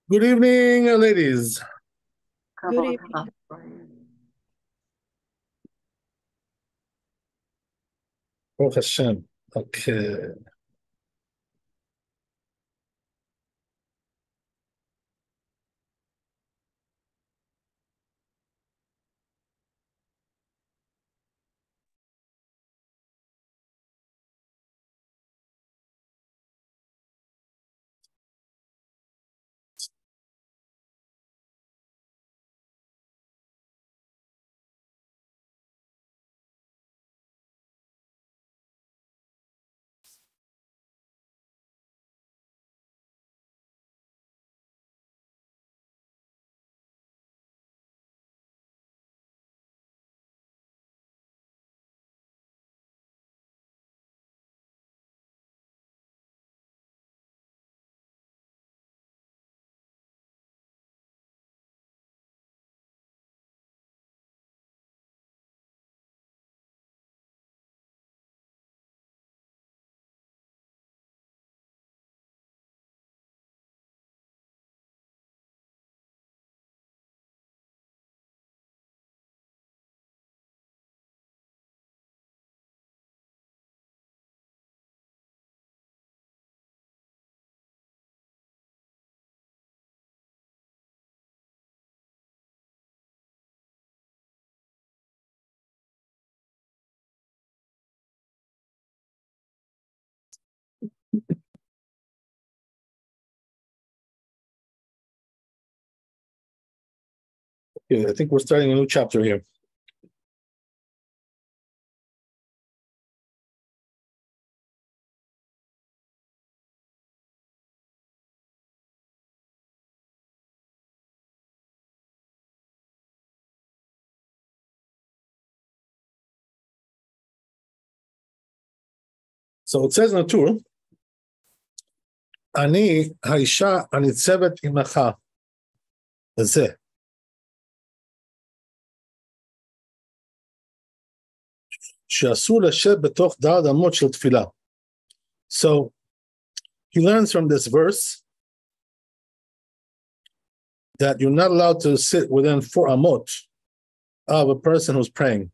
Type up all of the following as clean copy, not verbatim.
Good evening, ladies. Good evening. Baruch Hashem. Okay. I think we're starting a new chapter here. So it says in the Torah, אני האישה הניצבת עמך. זה. שאסור לשבת בתוך ד' אמות של תפילה. So he learns from this verse that you're not allowed to sit within 4 amot of a person who's praying.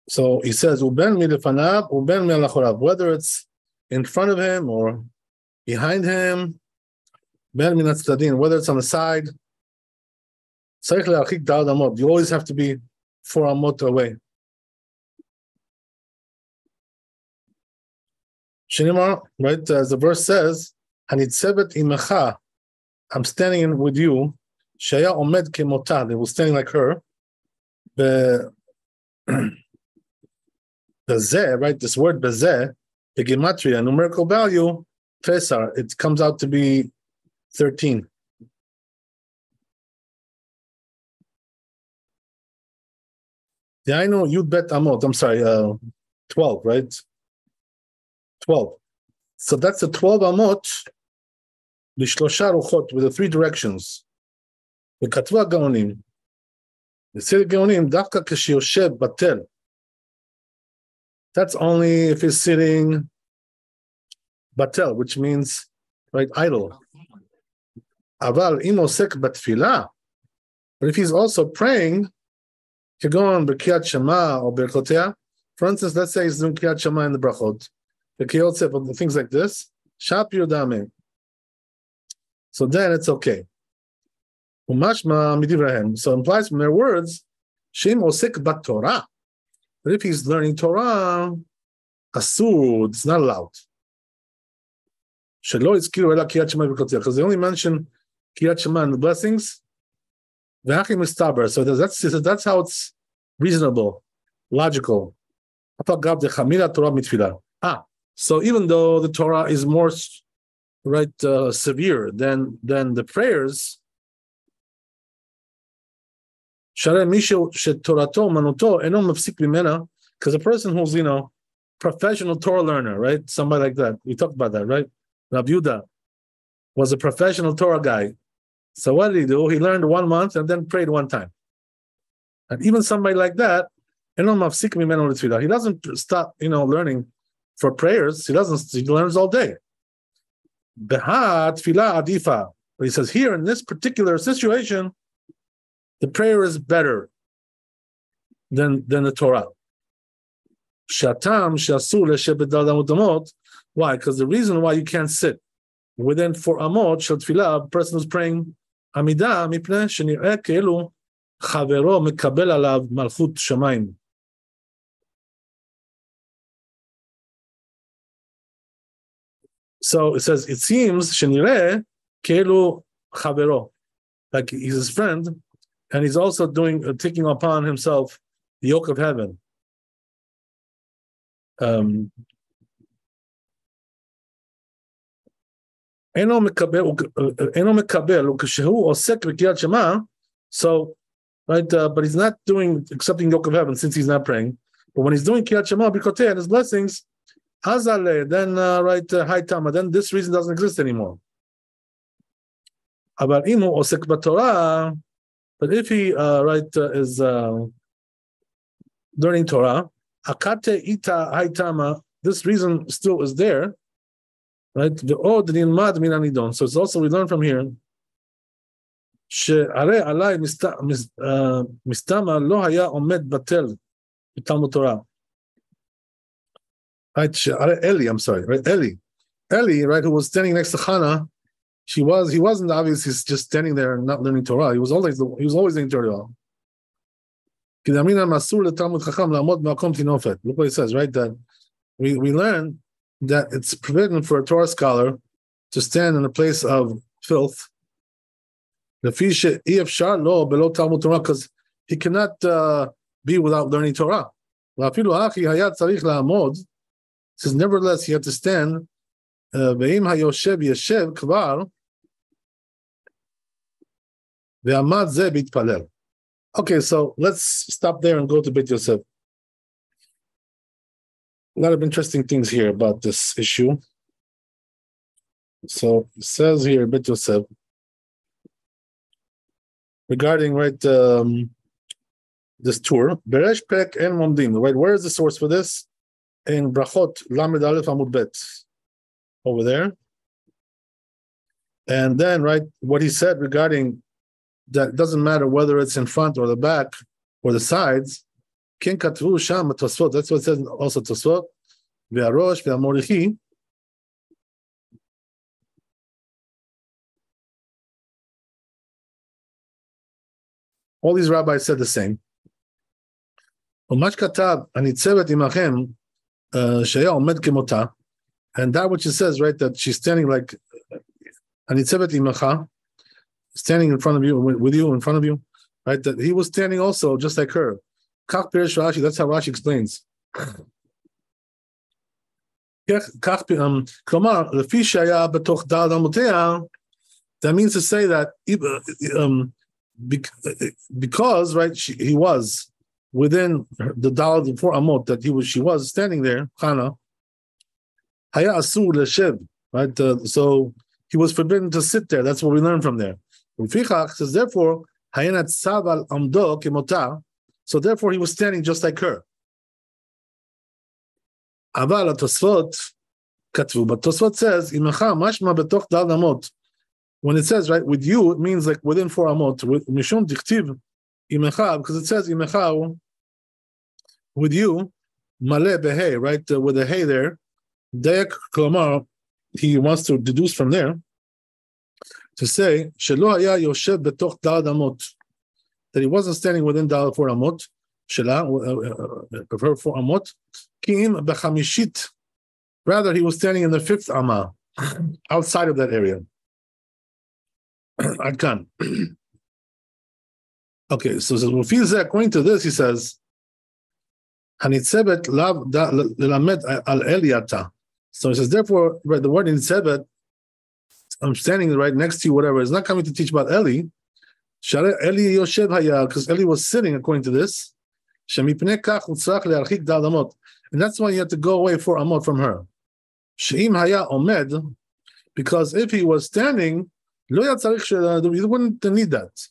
So he says, "Uben milefanav, uben mi'alachorav," whether it's in front of him or behind him, ben min hatzadin, whether it's on the side. Tzarich le'archik da'ad amot. You always have to be 4 amot away. Shinimar, right? As the verse says, "Hanitzebet imecha," I'm standing with you. Shaya omed kemotah. They were standing like her. Bezeh, right? This word bezeh, the gematria, numerical value, tesar, it comes out to be 13. Yeah, I know Yud Bet Amot. I'm sorry, 12, right? 12. So that's the 12 Amot, Lishlosha Ruchot, with the 3 directions. The Katva Gaonim. The Sir Gaonim, Dafka Kashiyoshev Batel. That's only if he's sitting Batel, which means, right, idle. Aval imosek batfila. But if he's also praying, Kegon B'Kriyat Shema or Berchotea, for instance, let's say he's doing Kriyat Shema in the Brachot, the Kiyot, things like this, Shap Yudame. So then it's okay. Umashma Midivrahim. So it implies from their words, Shem Osek Bat Torah. But if he's learning Torah, Asur, it's not allowed. Shelo Itzkiru Ela Kriyat Shema Berchotea, because they only mention Kriyat Shema and the blessings. So that's how it's reasonable, logical. So even though the Torah is more severe than the prayers, because a person who's professional Torah learner, right? Somebody like that. We talked about that, right? Rabbi Yehuda was a professional Torah guy. So what did he do? He learned 1 month and then prayed 1 time. And even somebody like that, he doesn't stop, learning for prayers. He learns all day. Beha tefillah adifa. But he says here in this particular situation, the prayer is better than the Torah. Shatam shasur leshet b'dal amot amot. Why? Because the reason why you can't sit within 4 amot shel tefillah, a person who's praying amidah mipnei shenireh ke'elu chavero mekabel alav malchut shamayim. So it says, it seems shenireh ke'elu chavero, like he's his friend, and he's also taking upon himself the yoke of heaven. So right, but he's not accepting yoke of heaven since he's not praying. But when he's doing Kriyat Shema B'Koteh and his blessings, Hazale, then Haitama, then this reason doesn't exist anymore. But if he is learning Torah, Akate ita Haitama, this reason still is there, right? So it's also, we learn from here, שהרי עליי מסתמה לא היה עומד בטל בתלמוד תורה. Right, Eli, I'm sorry, right? Eli, right, who was standing next to Hannah, he wasn't obviously just standing there and not learning Torah. He was always learning Torah. Look what it says, right? That we learn that it's forbidden for a Torah scholar to stand in a place of filth. Because he cannot be without learning Torah. It says, nevertheless, he had to stand. Okay, so let's stop there and go to Beit Yosef. A lot of interesting things here about this issue. So it says here, Beit Yosef, regarding this tour, Beresh Pek en Momdim. Right, where is the source for this? In Brachot Lamed Aleph Amud Bet, over there. And then, right, what he said regarding that it doesn't matter whether it's in front or the back or the sides. Ken katvu sham Tosfot. That's what it says also Tosfot. Ve'arosh ve'amorichi. All these rabbis said the same. Umash katav anitzevet imachem sheya omed kemota. And that which it says, right, that she's standing like anitzevet imacha, standing in front of you, with you, in front of you, right? That he was standing also just like her. Kach Pirish Rashi, that's how Rashi explains. That means to say that because, right, he was within the Dalad 4 Amot that she was standing there, Chana, Haya Asur Leshev, right? So he was forbidden to sit there. That's what we learn from there. Says therefore, so therefore he was standing just like her. But Tosfot says, when it says, right, with you, it means like within 4 amot. Because it says with you, male behe, right, with a hay there. He wants to deduce from there to say that he wasn't standing within the 4 amot, of her 4 amot. Rather, he was standing in the 5th amma, outside of that area. Adkan. Okay, so according to this, he says, so he says, therefore, right, the word Nitzebet, I'm standing right next to you, whatever, is not coming to teach about Eli. Because Eli was sitting, according to this. And that's why you have to go away 4 amot from her. Because if he was standing, you wouldn't need that.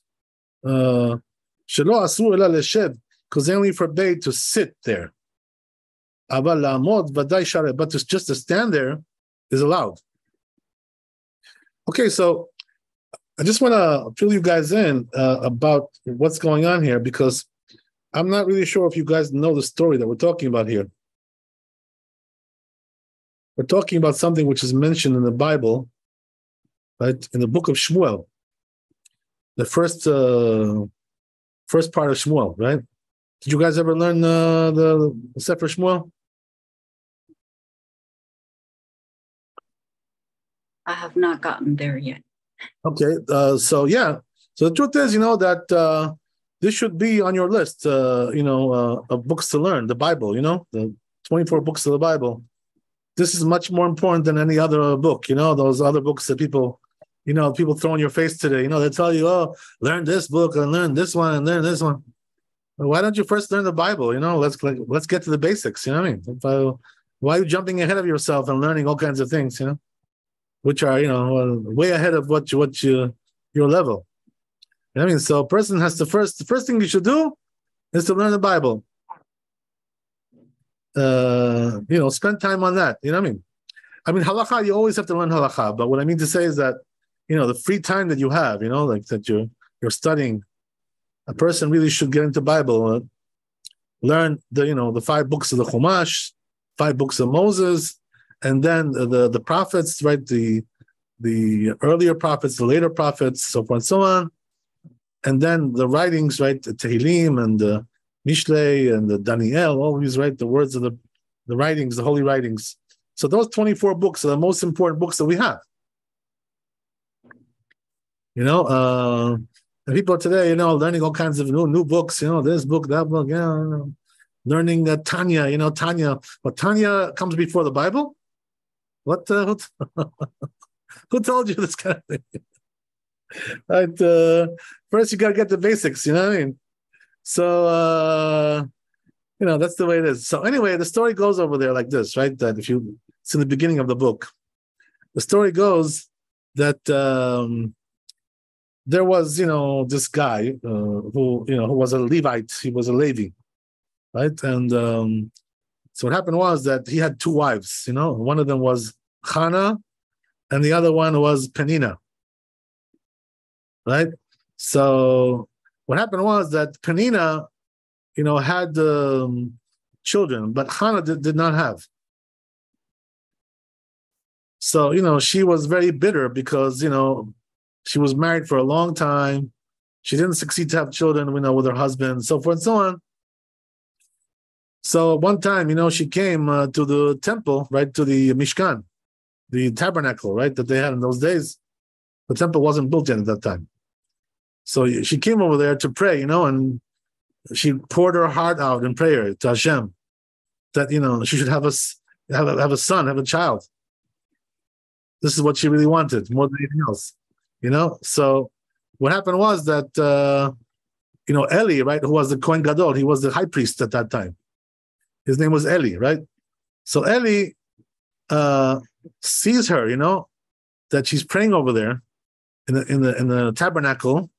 Because they only forbade to sit there. But just to stand there is allowed. Okay, so I just want to fill you guys in about what's going on here, because I'm not really sure if you guys know the story that we're talking about here. We're talking about something which is mentioned in the Bible, right? In the book of Shmuel, the first part of Shmuel, right? Did you guys ever learn the Sefer Shmuel? I have not gotten there yet. Okay, so the truth is, that this should be on your list, of books to learn, the Bible, the 24 books of the Bible. This is much more important than any other book, those other books that people throw in your face today. They tell you, oh, learn this book and learn this one and learn this one. Well, why don't you first learn the Bible? Let's get to the basics. You know what I mean? Why are you jumping ahead of yourself and learning all kinds of things? Which are way ahead of what your level. I mean, so a person has the first thing you should do is to learn the Bible. Spend time on that. You know what I mean? I mean, halakha, you always have to learn halakha. But what I mean to say is that, the free time that you have, like that you're studying, a person really should get into Bible, learn the 5 books of the Chumash, 5 books of Moses, and then the prophets, right? The earlier prophets, the later prophets, so forth and so on, and then the writings, right? The Tehillim and the Mishlei and the Daniel, all these, right? The words of the writings, the holy writings. So those 24 books are the most important books that we have. And people today, learning all kinds of new books, this book, that book, learning Tanya, Tanya. But Tanya comes before the Bible? What? Who told you this kind of thing? Right? First, you got to get the basics, you know what I mean? So, that's the way it is. So anyway, the story goes over there like this, right? That it's in the beginning of the book. The story goes that there was, this guy who was a Levite. He was a Levi, right? And so what happened was that he had 2 wives. One of them was Hannah, and the other one was Penina, right? So what happened was that Penina, had children, but Hannah did not have. So, she was very bitter because, she was married for a long time. She didn't succeed to have children, with her husband, so forth and so on. So one time, she came to the temple, right, to the Mishkan, the tabernacle, right, that they had in those days. The temple wasn't built yet at that time. So she came over there to pray, and she poured her heart out in prayer to Hashem that, she should have a son, have a child. This is what she really wanted more than anything else, So what happened was that, Eli, right, who was the Kohen Gadol, he was the high priest at that time. His name was Eli, right? So Eli sees her, that she's praying over there in the tabernacle.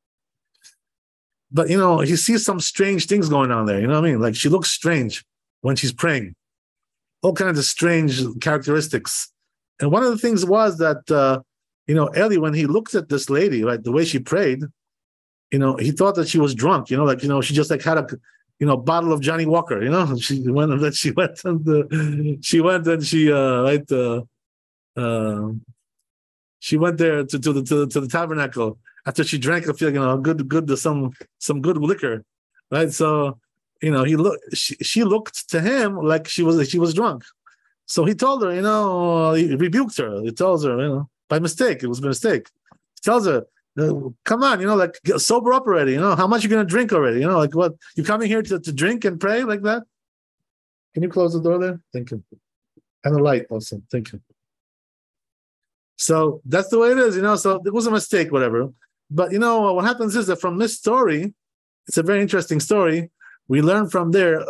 But, he sees some strange things going on there. You know what I mean? Like, she looks strange when she's praying. All kinds of strange characteristics. And one of the things was that, Eli, when he looked at this lady, right, the way she prayed, he thought that she was drunk, she just like had a bottle of Johnny Walker, She went and she went there to the tabernacle after she drank a few, good some good liquor, right? So, she looked to him like she was drunk. So he told her, he rebuked her. He tells her, by mistake, it was a mistake. He tells her, come on, sober up already. How much you gonna drink already? Like what? You coming here to drink and pray like that? Can you close the door there? Thank you. And the light also. Thank you. So that's the way it is, So it was a mistake, whatever. But what happens is that from this story, it's a very interesting story. We learn from there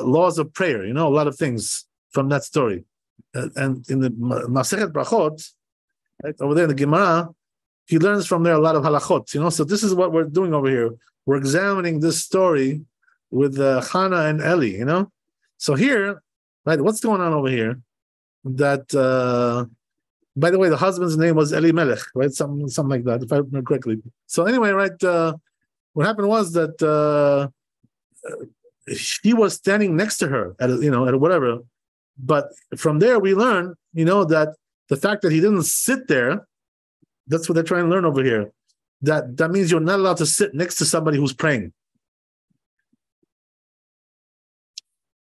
laws of prayer. A lot of things from that story. And in the Masechet Brachot, right over there in the Gemara, he learns from there a lot of halachot. So this is what we're doing over here. We're examining this story with Hannah and Eli. So here, right, what's going on over here? That By the way, the husband's name was Elimelech, right? Something like that, if I remember correctly. So anyway, right, what happened was that he was standing next to her at whatever. But from there, we learn, that the fact that he didn't sit there, that's what they're trying to learn over here. That means you're not allowed to sit next to somebody who's praying.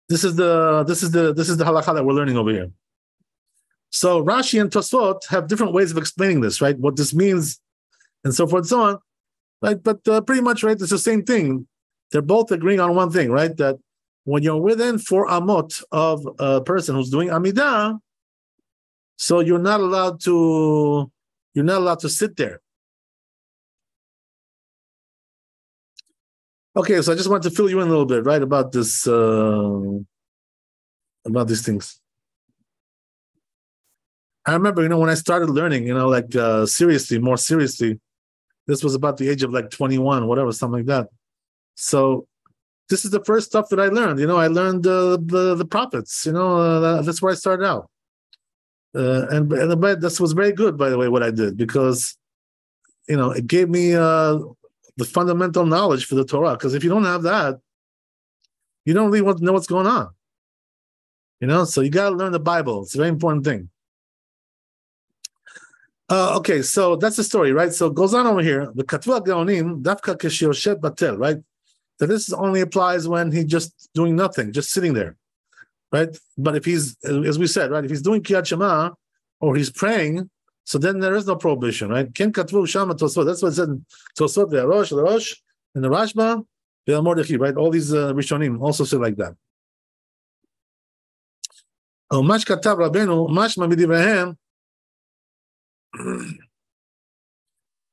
This is the halakha that we're learning over here. So Rashi and Tosfot have different ways of explaining this, right? What this means, and so forth and so on, right? But pretty much, right, it's the same thing. They're both agreeing on one thing, right? That when you're within 4 amot of a person who's doing Amidah, so you're not allowed to sit there. Okay, so I just wanted to fill you in a little bit, right, about this, about these things. I remember, when I started learning, more seriously, this was about the age of 21, whatever, something like that. So this is the first stuff that I learned. I learned the prophets. That's where I started out. And this was very good, by the way, what I did, because, it gave me the fundamental knowledge for the Torah. Because if you don't have that, you don't really want to know what's going on. So you got to learn the Bible. It's a very important thing. Okay, so that's the story, right? So it goes on over here. The Katva Gaonim, Dafka Keshiyoshet Batel, right? That this only applies when he's just doing nothing, just sitting there, right? But if he's, as we said, right, if he's doing Kriyat Shema or he's praying, so then there is no prohibition, right? Ken Katvu Shama Tosfot. That's what it said. Tosfot the Rosh, and the Rashba, the Mordechai, right? All these Rishonim also say like that. Mash Katav Rabbeinu, Mashma Midivrahem.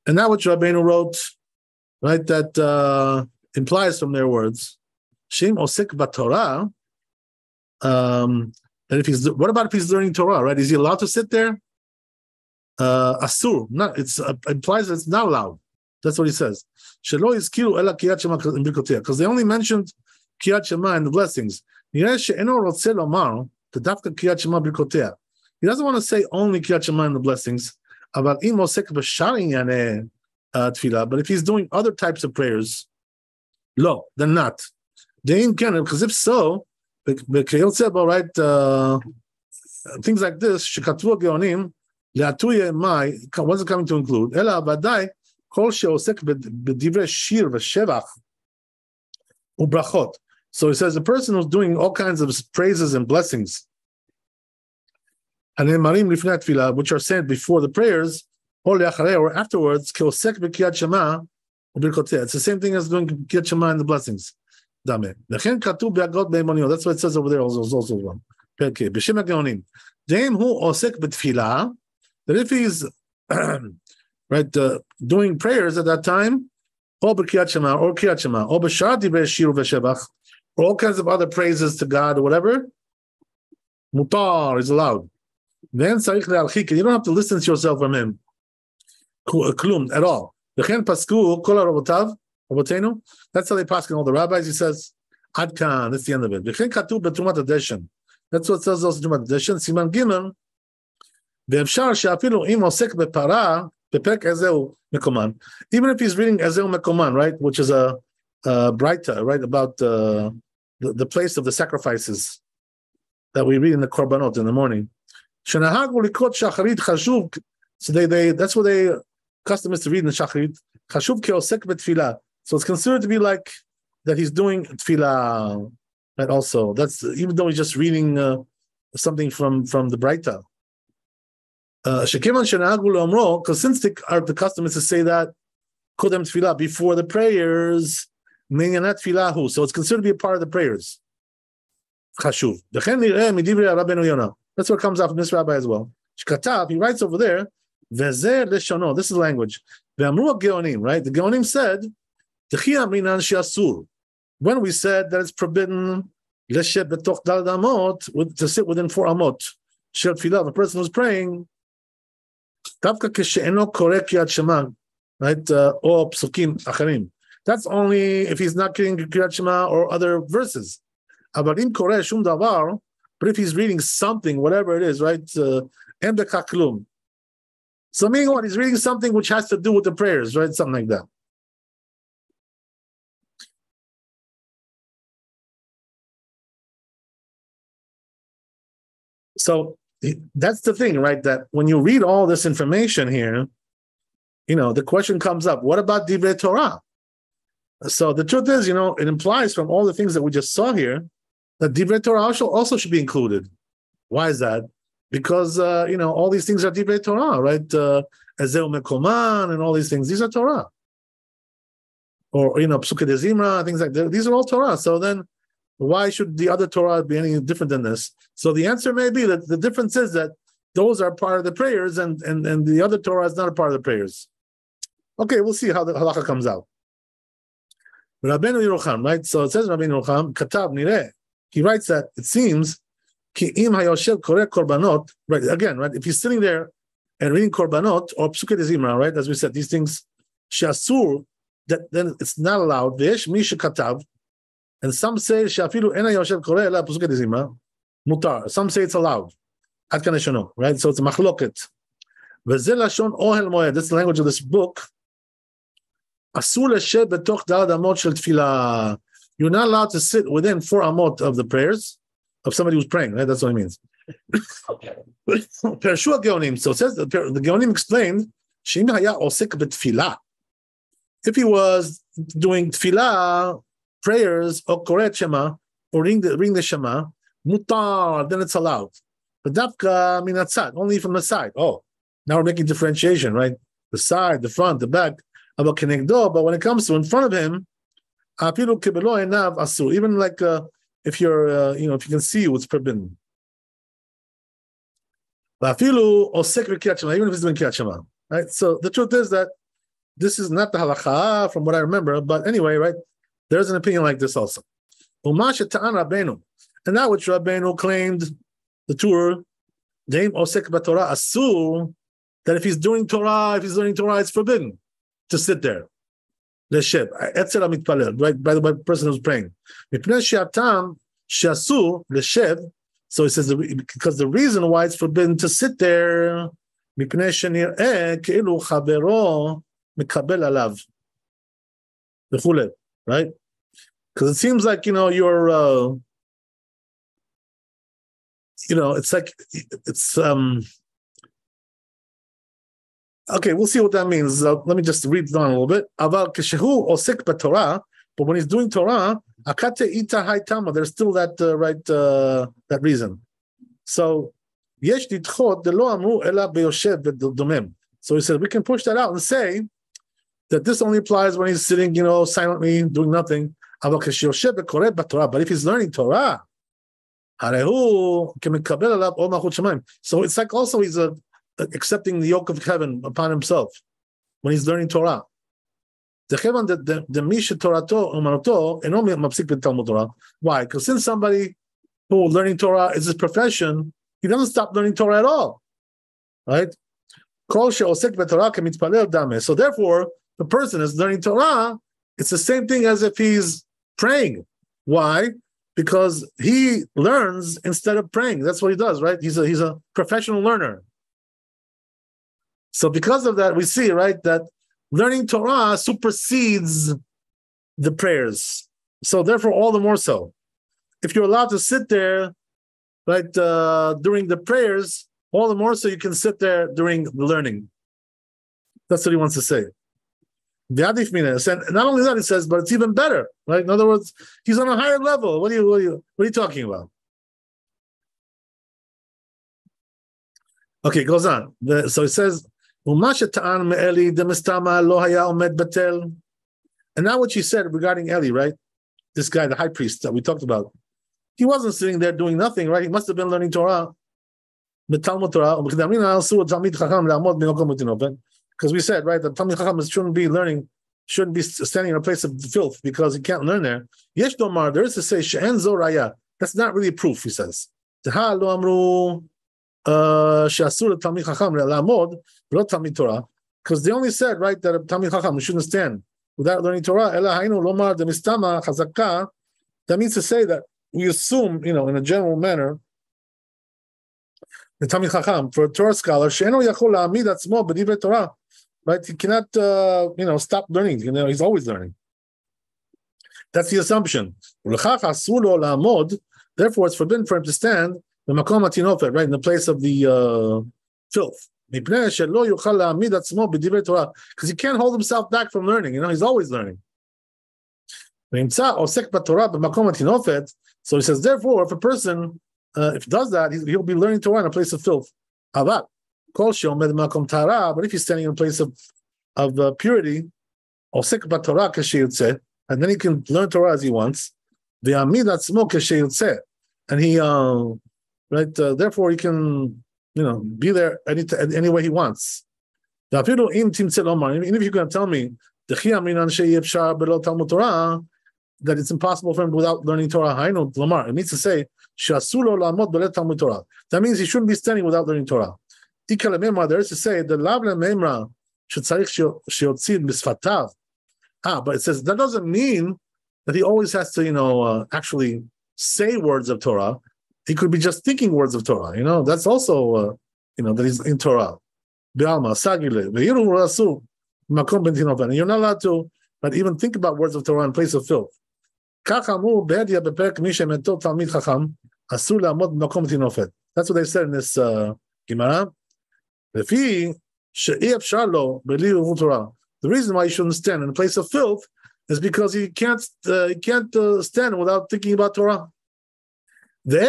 And that which Rabbeinu wrote, right, that implies from their words, Shem Osek Batorah, that what about if he's learning Torah, right? Is he allowed to sit there? Asur, implies that it's not allowed. That's what he says. Shelo Yizkiru Ela Kriyat Shema B'Rikoteha, because they only mentioned Kriyat Shema and the blessings. Nireh she'eno rotzeh lomar tedafka Kriyat Shema B'Rikoteha. He doesn't want to say only Kriyat Shema and the blessings. But if he's doing other types of prayers, no, then not. Because if so, right, things like this, what's it coming to include? So he says the person who's doing all kinds of praises and blessings, which are said before the prayers, or afterwards, it's the same thing as doing Kriyat Shema and the blessings. That's what it says over there also one. That if he's right doing prayers at that time, or Kriyat Shema, or Kriyat Shema, or all kinds of other praises to God or whatever, mutar is allowed. Then you don't have to listen to yourself from him. Klum at all. That's how they pass in all the rabbis. He says, Adkan, that's the end of it. That's what it says also in Tumat Hadeshen. Siman Gimel. Even if he's reading Ezeu Mekoman, right, which is a Braita, right, about the place of the sacrifices that we read in the Korbanot in the morning. So that's what they custom is to read in the Shacharit. So it's considered to be like that he's doing tefillah, right? Also, that's even though he's just reading something from the Braita. Because since the custom is to say that kodem tefillah before the prayers, so it's considered to be a part of the prayers. Chashuv. That's what comes out from this rabbi as well. He writes over there, this is language. Right? The Geonim said, when we said that it's forbidden to sit within 4 amot, a person who's praying, right? Or psukim acharim. That's only if he's not getting Kriyat Shema or other verses. But if he's reading something, whatever it is, right? So meaning what? He's reading something which has to do with the prayers, right? Something like that. So that's the thing, right? That when you read all this information here, the question comes up, what about Divrei Torah? So the truth is, it implies from all the things that we just saw here that Divrei Torah also should be included. Why is that? Because, all these things are Divrei Torah, right? Ezeu Mekoman and all these things. These are Torah. Or, Psuke de Zimra, things like that. These are all Torah. So then why should the other Torah be any different than this? So the answer may be that the difference is that those are part of the prayers and the other Torah is not a part of the prayers. Okay, we'll see how the halacha comes out. Rabbeinu Yerucham, right? So it says Rabbeinu Yerucham, Katav Nireh. He writes that it seems, Ki im hayoshev koreh korbanot, right? Again, right? If he's sitting there and reading korbanot or psuke de zimra, right? As we said, these things, she'asur, that then it's not allowed. Ve'esh mi shekatav, and some say she'afilu ena yoshev koreh ela psuke de zimra, mutar. Some say it's allowed. Ad kan eshono, right? So it's a machloket. Ve'zeh lashon ohel moed. That's the language of this book. Asur leshev betoch dalad amot shel tefillah. You're not allowed to sit within 4 amot of the prayers of somebody who's praying, right? That's what it means. Pershua Geonim. So it says the Geonim explained, Shim haya osek betfilah. If he was doing tefillah, prayers, or koret shema, or ring the shema, mutar, then it's allowed. But dafka minatzad, only from the side. Oh, now we're making differentiation, right? The side, the front, the back. But when it comes to in front of him, even like if you're, if you can see what's forbidden. Even if he's doing Kriyat Shema, right? So the truth is that this is not the halacha from what I remember, but anyway, right? There's an opinion like this also. And that which Rabbeinu claimed, the Torah, that if he's doing Torah, if he's learning Torah, it's forbidden to sit there. Leshev, right, by the person who's praying. So he says because the reason why it's forbidden to sit there, right? Because it seems like you're it's like it's okay, we'll see what that means. Let me just read it on a little bit. But when he's doing Torah, there's still that that reason. So so he said we can push that out and say that this only applies when he's sitting, silently doing nothing. But if he's learning Torah, so it's like also he's accepting the yoke of heaven upon himself when he's learning Torah. Why? Because since somebody who learning Torah is his profession, he doesn't stop learning Torah at all. Right? So therefore, the person is learning Torah, it's the same thing as if he's praying. Why? Because he learns instead of praying. That's what he does, right? He's a professional learner. So because of that, we see, right, that learning Torah supersedes the prayers. So therefore, all the more so. If you're allowed to sit there, right, during the prayers, all the more so you can sit there during the learning. That's what he wants to say. And not only that, he says, but it's even better, right? In other words, he's on a higher level. What are you talking about? Okay, it goes on. So it says, and now what you said regarding Eli, right? This guy, the high priest that we talked about, he wasn't sitting there doing nothing, right? He must have been learning Torah. Because we said, right, that Talmid Chacham shouldn't be standing in a place of filth because he can't learn there. Yesh domar, there is to say, she'en zo raya. That's not really proof, he says. Because they only said, right, that a Talmid Chacham shouldn't stand without learning Torah. That means to say that we assume, in a general manner, The Talmid Chacham, for a Torah scholar, she'eno yachol la'amid atzmo b'divrei Torah. Right? He cannot, stop learning. He's always learning. That's the assumption. Therefore, it's forbidden for him to stand right, in the place of the filth. Because he can't hold himself back from learning. He's always learning. So he says, therefore, if a person if he does that, he'll be learning Torah in a place of filth. But if he's standing in a place of purity, and then he can learn Torah as he wants. And he, therefore he can, be there any way he wants. Even if you're going to tell me that it's impossible for him without learning Torah, it needs to say that means he shouldn't be standing without learning Torah. There is to say the but it says that doesn't mean that he always has to, actually say words of Torah. He could be just thinking words of Torah. That's also, that he's in Torah. And you're not allowed to even think about words of Torah in place of filth. That's what they said in this Gemara. The reason why he shouldn't stand in a place of filth is because he can't stand without thinking about Torah. So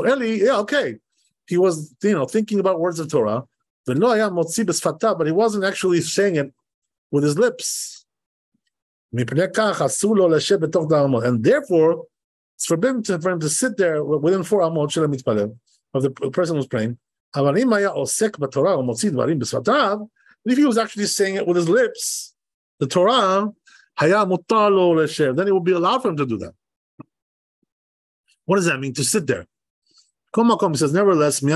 Eli, okay, he was thinking about words of Torah, but he wasn't actually saying it with his lips. And therefore, it's forbidden for him to sit there within 4 amot of the person who's praying. If he was actually saying it with his lips, the Torah, then it would be allowed for him to do that. What does that mean, to sit there? He says, nevertheless, so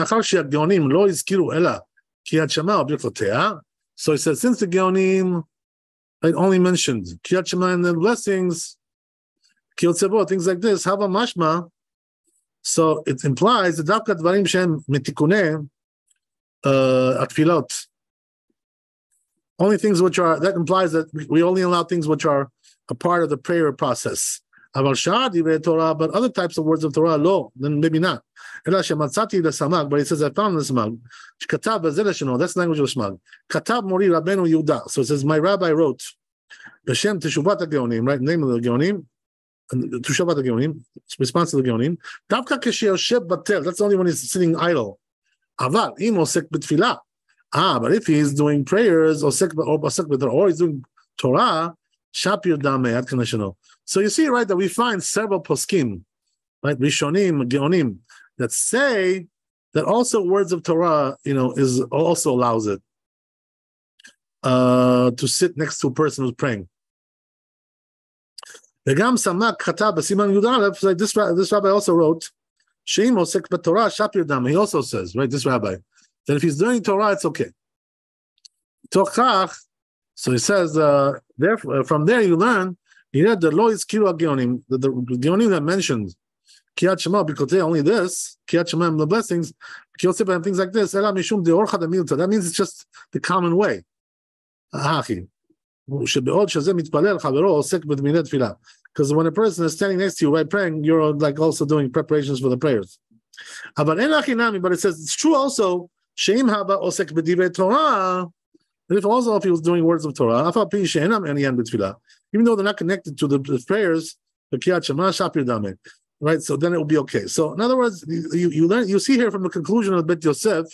he says, since the Geonim only mentioned Kriyat Shema and the blessings, things like this, Hava Mashma, so it implies that Davkat Dvarim Shem Metikune Atfilot. Only things which are, that implies that we only allow things which are a part of the prayer process. But other types of words of Torah, then maybe not. But he says, I found this Samag. That's the language of Shmag. So it says, my rabbi wrote, B'Shem Teshuvat HaGeonim, right? Name of the Geonim, Teshuvat HaGeonim, response to the Geonim. That's the only one he's sitting idle. But if he's doing prayers or he's doing Torah, Shapir Dameh Ad Kanashano. So you see, right, that we find several poskim, right, Rishonim, Geonim, that say that also words of Torah, is also allows it to sit next to a person who's praying. V'gam Samak Chatab B'Siman Yud Aleph, like this rabbi also wrote, Sheim Osek B'Torah Shapir Dameh. He also says, right, this rabbi, that if he's doing Torah, it's okay. Tochach, so he says, therefore, from there you learn, he read the Lo Yizkiru HaGeonim, the Geonim that mentioned Kriyat Shema, because only this, Kriyat Shema and the blessings, Kiyosef and things like this, Ela Mishum Deorcha Demilta. That means it's just the common way. Because when a person is standing next to you, right, praying, you're like also doing preparations for the prayers. But it says it's true also, Sheim Haba Osek B'divrei Torah. And if he was doing words of Torah, even though they're not connected to the prayers, the Kriyat Shema, Shapir Dameh, right? So then it will be okay. So in other words, you see here from the conclusion of Bet Yosef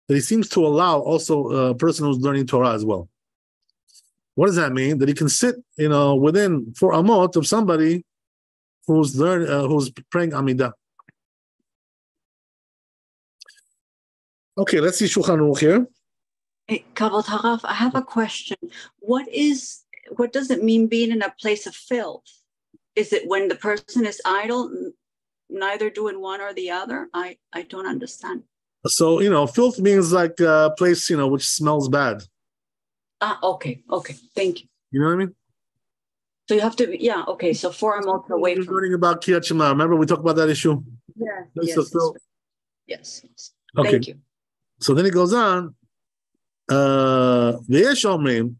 that he seems to allow also a person who's learning Torah as well. What does that mean? That he can sit, within 4 amot of somebody who's praying Amidah. Okay, let's see Shulchan Aruch here. Hey, Kavod Harav, I have a question. What does it mean being in a place of filth? Is it when the person is idle, neither doing one or the other? I don't understand. So, filth means like a place, which smells bad. Okay. Thank you. You know what I mean? So you have to, yeah, okay, so 4 amot away We're from. learning about Kriyat Shema. Remember we talked about that issue? Yes. Yes. Okay. Thank you. So then he goes on. V'yesh omrim.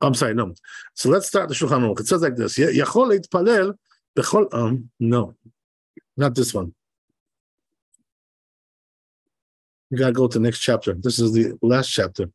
I'm sorry, no. So let's start the Shulchan Aruch. It says like this: Yachol leitpalel bechol. No, not this one. You gotta go to the next chapter. This is the last chapter.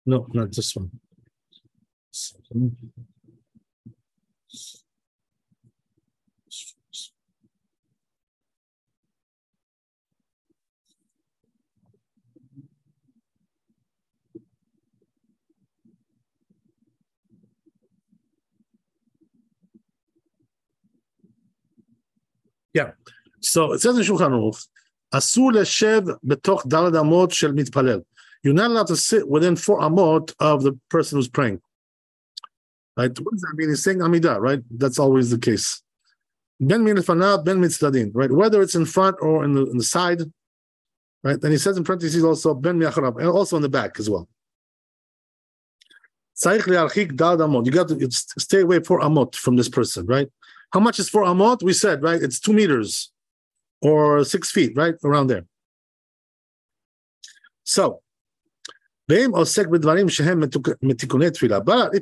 No, not this one. Yeah. So it says in Shulchan Aruch, Asur leshev betoch daled amot shel mitpalel. You're not allowed to sit within 4 amot of the person who's praying. Right? What does that mean? He's saying Amidah, right? That's always the case. Ben milfanat, ben mitzadin, right? Whether it's in front or in the side, right? And he says in parentheses also ben miacharab, and also in the back as well. You got to stay away 4 amot from this person, right? How much is 4 amot? We said, right? It's 2 meters or 6 feet, right? Around there. So, but if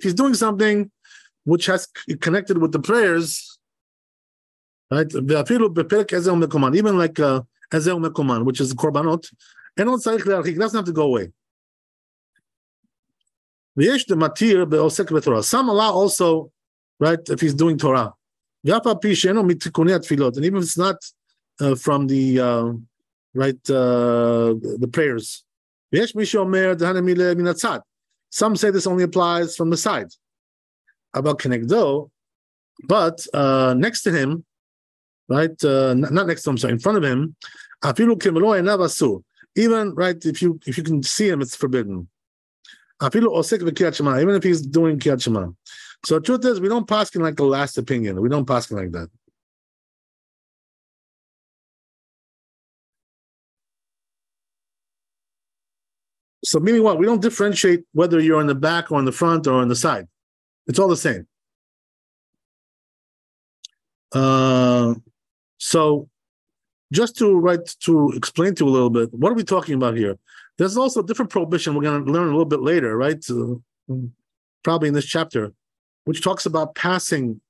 he's doing something which has connected with the prayers, right? Even like Ezel Mekoman, which is the korbanot, and also he doesn't have to go away. Some allow also, right, if he's doing Torah. And even if it's not from the the prayers. Some say this only applies from the side. About Kenegdo, but next to him, right? Not next to him, sorry, in front of him, even right, if you can see him, it's forbidden. Even if he's doing Kriyat Shema. So the truth is, we don't paskin like the last opinion. We don't paskin like that. So meaning what? We don't differentiate whether you're in the back or in the front or on the side. It's all the same. So just to explain to you a little bit, what are we talking about here? There's also a different prohibition we're going to learn a little bit later, right? Probably in this chapter, which talks about passing,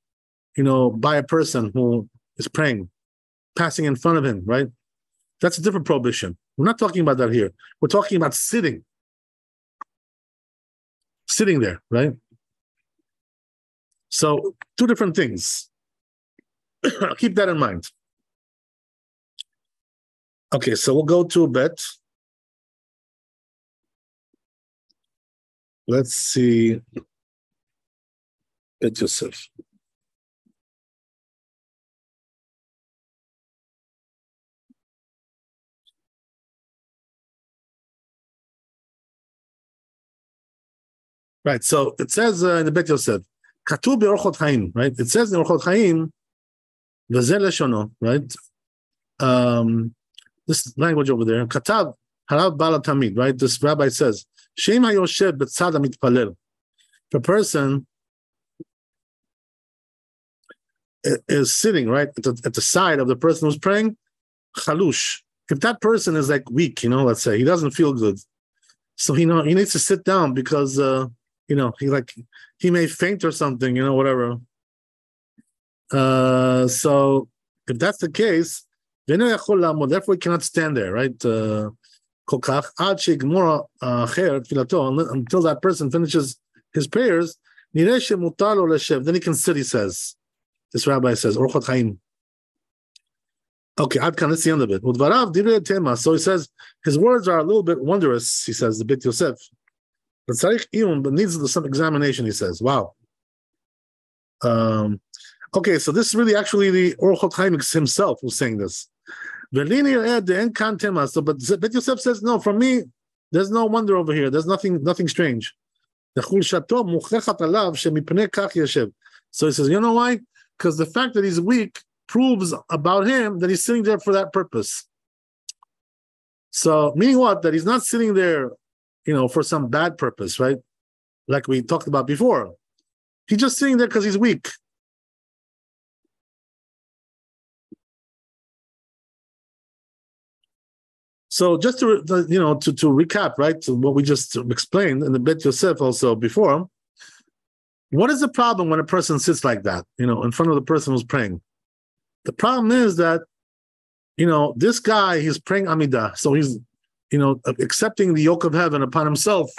by a person who is praying, passing in front of him, right? That's a different prohibition. We're not talking about that here. We're talking about sitting there, right? So 2 different things. Keep that in mind. Okay, so we'll go to Bet. Let's see. Bet Yosef. Right, so it says in the Bet Yosef, Katuv be'orchot chaim, right? It says in Orchot Chaim, v'zeh leshono, right? This language over there, Katav harav bala tamid, right? This rabbi says, Shem hayoshev b'tzad hamitpalel. The person is sitting right at the side of the person who's praying, chalush. If that person is like weak, let's say he doesn't feel good, so he needs to sit down because he may faint or something, whatever. So if that's the case, therefore he cannot stand there, right? Until that person finishes his prayers, then he can sit, he says. This rabbi says, Orchot Chaim. Okay, let's see the end of it. So he says, his words are a little bit wondrous, he says, the Bit Yosef. But needs some examination, he says. Wow. Okay, so this is really actually the Orchot Chaim himself who's saying this. So, but Bit Yosef says, no, for me, there's no wonder over here. There's nothing strange. So he says, you know why? Because the fact that he's weak proves about him that he's sitting there for that purpose. So, meaning what? That he's not sitting there, for some bad purpose, right? Like we talked about before. He's just sitting there because he's weak. So just to recap, right, to what we just explained in the Beit Yosef also before, what is the problem when a person sits like that, in front of the person who's praying? The problem is that, this guy, he's praying Amidah, so he's, accepting the yoke of heaven upon himself.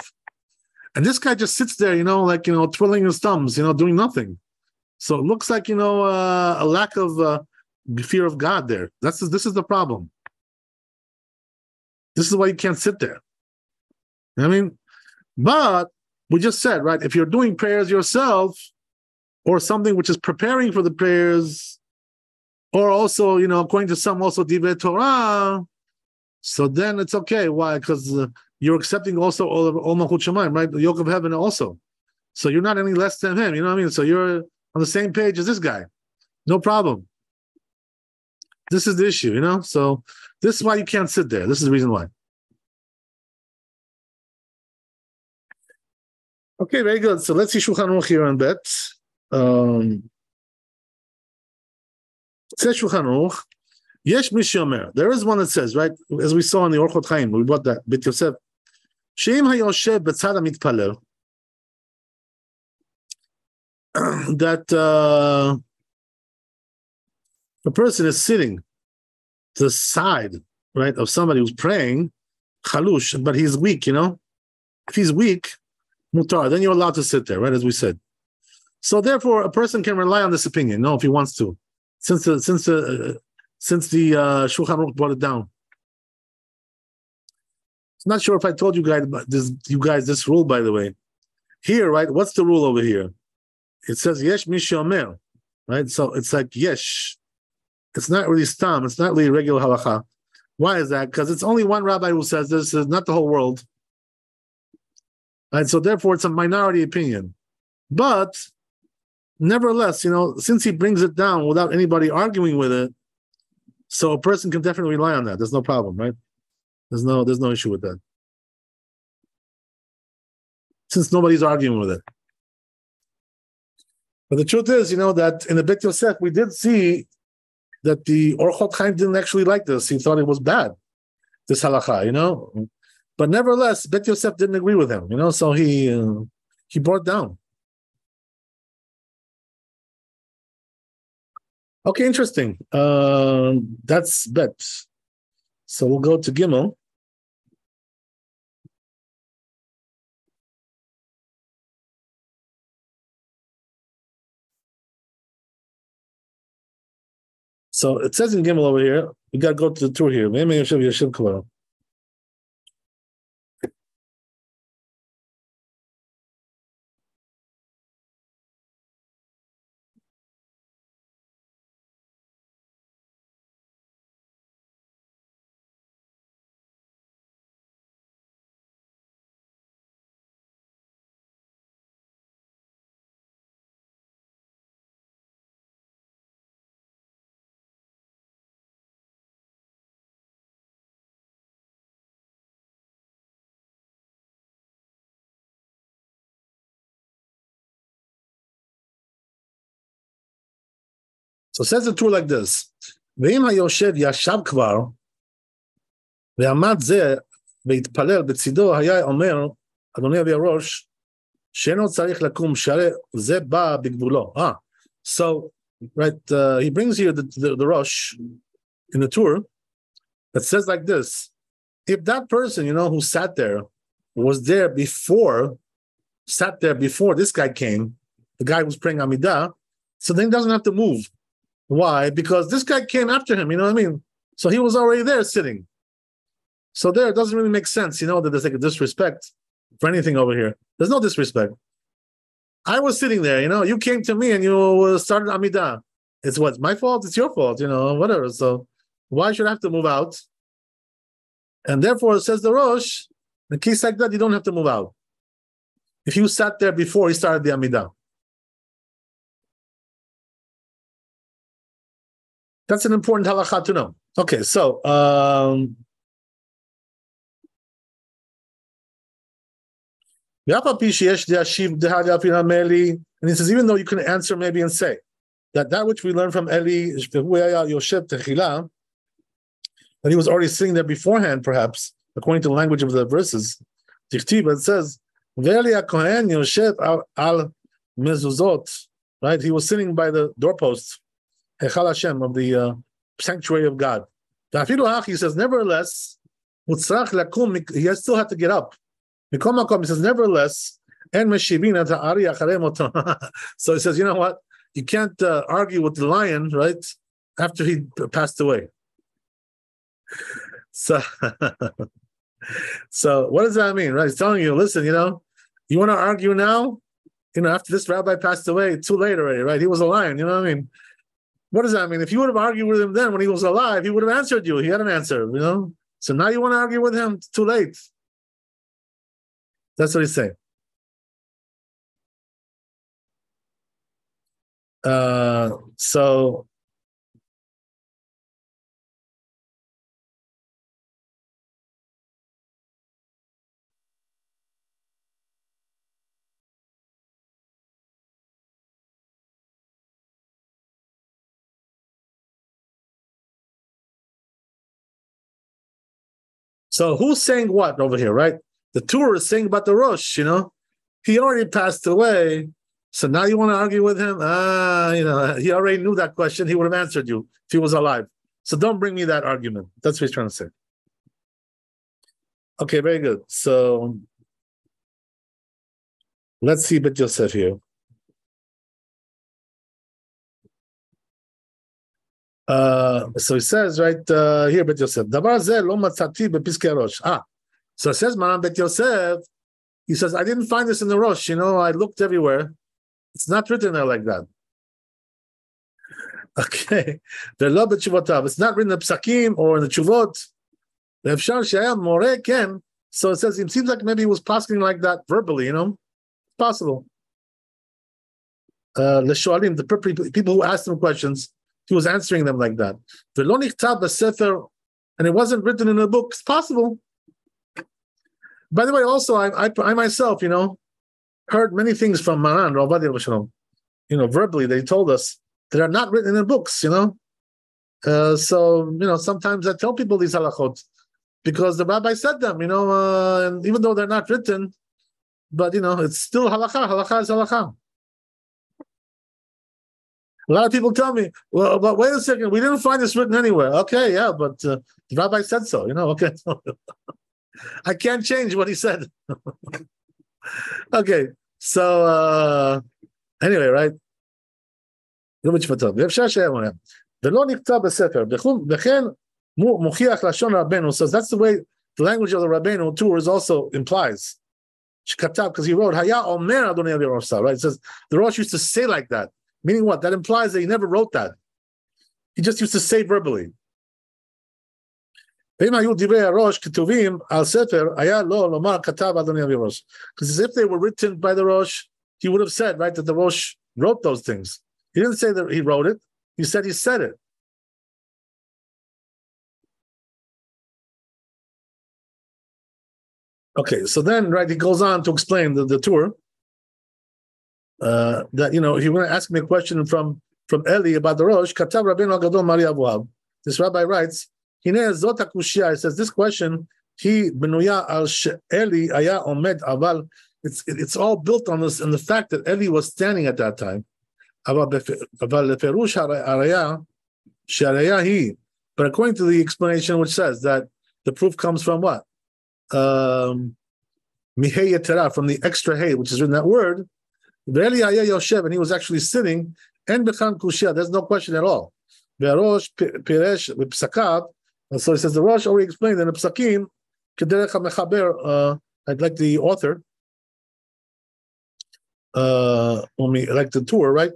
And this guy just sits there, twirling his thumbs, doing nothing. So it looks like, a lack of fear of God there. This is the problem. This is why you can't sit there. But we just said, right, if you're doing prayers yourself or something which is preparing for the prayers, or also, according to some, also Divrei Torah, so then it's okay. Why? Because you're accepting also all Malchut Shamayim, right? The yoke of heaven also. So you're not any less than him, So you're on the same page as this guy. No problem. This is the issue, So this is why you can't sit there. This is the reason why. Okay, very good. So let's see Shulchan Aruch here on Bet. It says Shulchan Aruch, Yesh Mishomer. There is one that says, right, as we saw in the Orchot Chaim, we brought that Bit Yosef. Sheim hayoshev b'tzad hamitpalel. That a person is sitting to the side, right, of somebody who's praying, chalush, but he's weak, If he's weak, mutar, then you're allowed to sit there, right, as we said. So therefore, a person can rely on this opinion, if he wants to, since the Shulchan Aruch brought it down. I'm not sure if I told you guys this rule, by the way. Here, right, what's the rule over here? It says yesh mishomer, right? So it's like yesh. It's not really stam. It's not really regular halacha. Why is that? Because it's only one rabbi who says this, is not the whole world. And so therefore, it's a minority opinion. But nevertheless, since he brings it down without anybody arguing with it, so a person can definitely rely on that. There's no problem, right? There's no issue with that. Since nobody's arguing with it. But the truth is, that in the Beit Yosef, we did see that the Orchot Chaim didn't actually like this. He thought it was bad, this halacha, But nevertheless, Beit Yosef didn't agree with him, so he brought it down. Okay, interesting. That's Bet. So we'll go to Gimel. So it says in Gimel over here, we got to go to the tour here. So it says the tour like this. ואם היושב ישב כבר, ועמד זה, והתפלל בצידו, היה אומר, אדוני אבי הראש, שאינו צריך לקום, שהרי זה בא בגבולו. So, right, he brings here the Rosh in the tour that says like this. If that person, who sat there before this guy came, the guy who was praying Amidah, So then he doesn't have to move. Why? Because this guy came after him, you know what I mean? So he was already there sitting. So there, it doesn't really make sense, that there's like a disrespect for anything over here. There's no disrespect. I was sitting there, you came to me and you started Amidah. It's what? My fault? It's your fault, whatever. So why should I have to move out? And therefore, it says the Rosh, in a case like that, you don't have to move out. If you sat there before he started the Amidah. That's an important halakha to know. Okay, so and he says, even though you can answer maybe and say that which we learned from Eli, that he was already sitting there beforehand, perhaps, according to the language of the verses. It says, right? He was sitting by the doorpost, Hechal Hashem, of the sanctuary of God. He says, nevertheless, he still had to get up. He says, nevertheless, so he says, you know what? You can't argue with the lion, right? After he passed away. So what does that mean, right? He's telling you, listen, you want to argue now? After this rabbi passed away, it's too late already, right? He was a lion, you know what I mean? What does that mean? If you would have argued with him then when he was alive, he would have answered you. He had an answer, So now you want to argue with him? It's too late. That's what he's saying. So who's saying what over here, right? The Torah is saying about the Rosh, he already passed away. So now you want to argue with him? He already knew that question. He would have answered you if he was alive. So don't bring me that argument. That's what he's trying to say. Okay, very good. So let's see Bet Yosef here. So he says right here, Bet Yosef. So it says, Maran Bet Yosef. He says, I didn't find this in the Rosh. I looked everywhere. It's not written there like that. Okay. It's not written in the Psakim or in the Chuvot. So it says, it seems like maybe he was passing like that verbally, Possible. The people who asked him questions, he was answering them like that. And it wasn't written in a book. It's possible. By the way, also, I myself, heard many things from Maran, verbally, they told us that are not written in books, So, sometimes I tell people these halachot because the rabbi said them, and even though they're not written, but, it's still halakha. Halakha is halakha. A lot of people tell me, well, but wait a second, we didn't find this written anywhere. Okay, yeah, but the rabbi said so, okay. I can't change what he said. Okay, so anyway, right? So that's the way the language of the Rabbeinu too also implies. Because he wrote, right? It says the Rosh used to say like that. Meaning what? That implies that he never wrote that. He just used to say verbally. Because if they were written by the Rosh, he would have said, right, that the Rosh wrote those things. He didn't say that he wrote it. He said he said it. Okay, so then, right, he goes on to explain the tour. That, he want to ask me a question from Eli about the Rosh. Katav Rabbeinu Gadol Mari Avuhav. This rabbi writes, Hine Zot HaKushya. It says this question, Hi Benuya al Eli Aya Omed Aval. It's all built on this and the fact that Eli was standing at that time. But according to the explanation, which says that the proof comes from what? Mihei Yetera, from the extra hey, which is in that word. Ve'eli haya yoshev, and he was actually sitting, and bechan kushia, there's no question at all. Ve'arosh piresh v'psakav, and so he says the Rosh already explained in the Psakim, kederech hamechaber, I'd like the author, like the tour, right?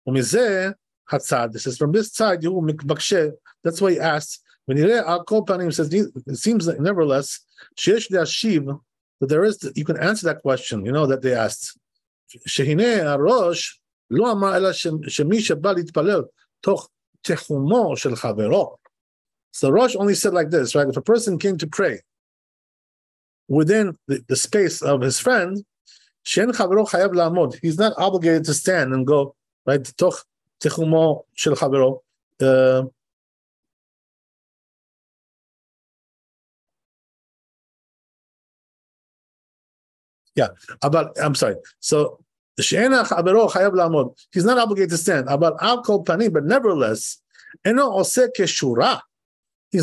Umizeh hatzad, this is from this side, you mikbakshe, that's why he asks, when he al kol panim says, it seems that nevertheless, sheyesh le'ashiv, that there is, you can answer that question, that they asked. Shehine harosh lo amar ela shemi sheba litpalel toch techumo shel chavero. So Rosh only said like this, right? If a person came to pray within the space of his friend, shen chavero chayav la'amod, he's not obligated to stand and go, right? Toch techumo shel chavero. Yeah, I'm sorry. So he's not obligated to stand. But nevertheless, he's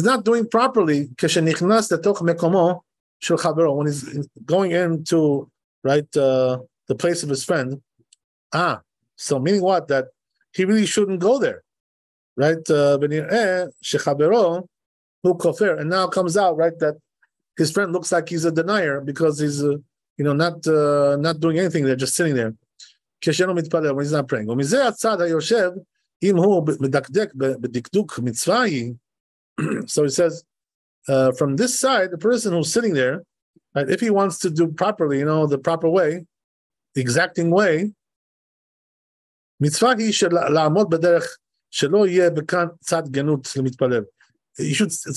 not doing properly when he's going into the place of his friend. So meaning what? That he really shouldn't go there, right? And now comes out, right, that his friend looks like he's a denier because he's not doing anything. They're just sitting there. When he's not praying. So he says, from this side, the person who's sitting there, right, if he wants to do properly, the proper way, the exacting way, it's a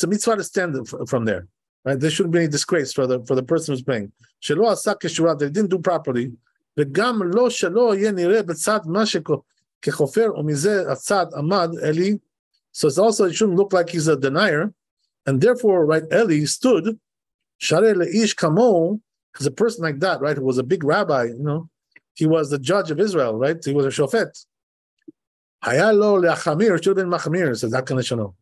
mitzvah to stand from there. Right? There shouldn't be any disgrace for the person who's praying. They didn't do properly. So it's also, it shouldn't look like he's a denier. And therefore, right, Eli stood, because a person like that, right, who was a big rabbi, he was the judge of Israel, right? He was a shofet. It should have been machmir, says Hakan Leshano.